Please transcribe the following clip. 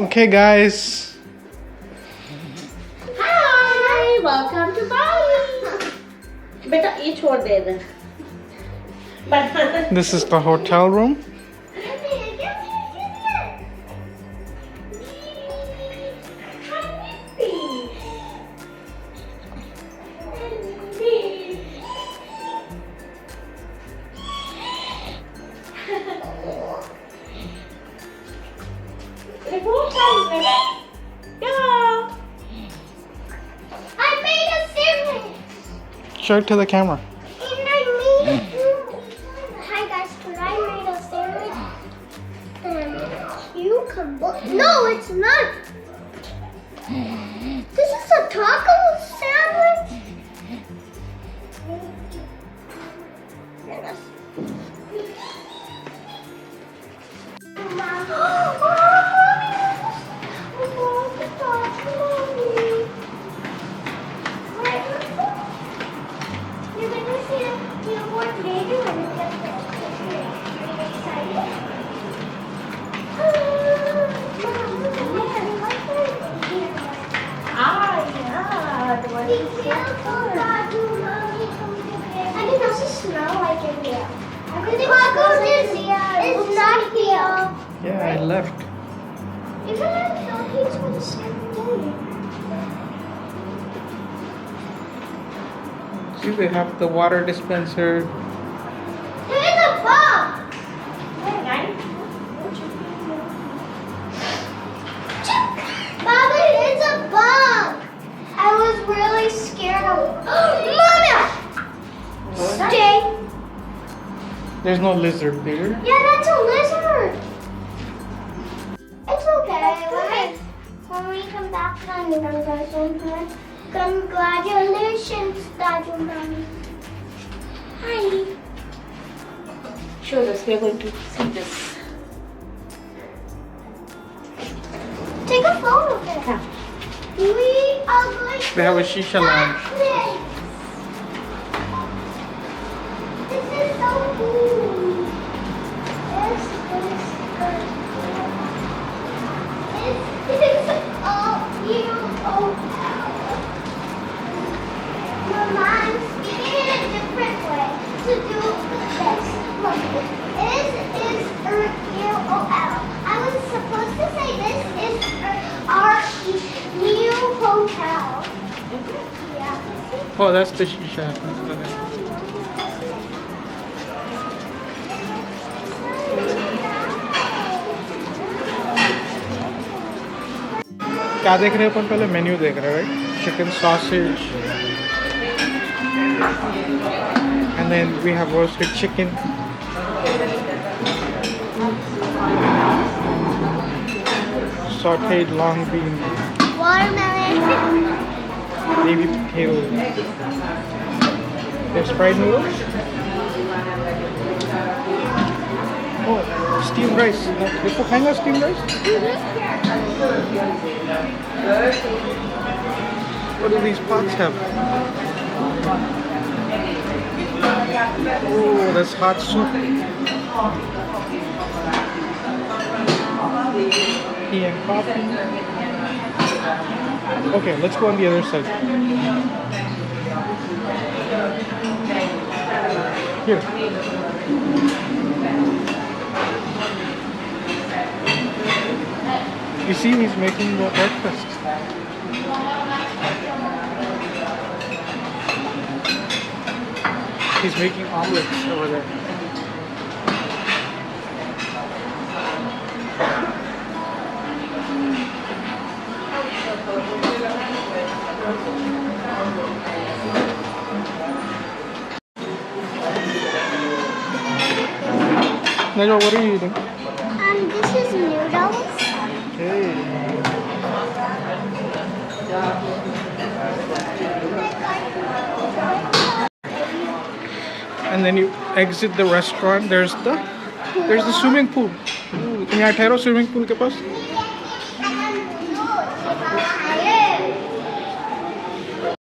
Okay, guys. Hi, welcome to Bali. Beta, each one there. But This is the hotel room. I made a sandwich. Show it to the camera. And I made Hi guys, but I made a sandwich. And you can No, it's not. This is a taco sandwich. You're gonna see a billboard later when it gets excited. yeah, the one is I think that's a smell like in here. It's not here. Yeah, I left. Even in the Philippines with the same thing. See, they have the water dispenser. There's a bug. Bobby, it's a bug. I was really scared of. Mama! Stay. There's no lizard there. Yeah, that's a lizard. It's okay. When we come back on congratulations, Dadu Mommy. Hi. Show us, we're going to see this. Take a photo of it. Yeah. We are going to They have a shisha lounge. practice. This is so cool. This is good. This is Mama, I'm speaking in a different way to do this. Look, is I was supposed to say this is our new hotel. Yeah. Oh, that's the shisha. क्या देख रहे हैं अपन पहले menu देख रहे हैं right chicken sausage and then we have roasted chicken sauteed long bean Watermelon. baby potato there's fried noodles oh steamed rice देखो खाएंगा steamed rice what do these pots have oh that's hot soup tea and coffee okay let's go on the other side here you see he's making the breakfast he's making omelets over there Najwa, what are you eating? This is noodles. Hey. And then you exit the restaurant. There's the swimming pool. यहाँ ठहरो swimming pool के पास.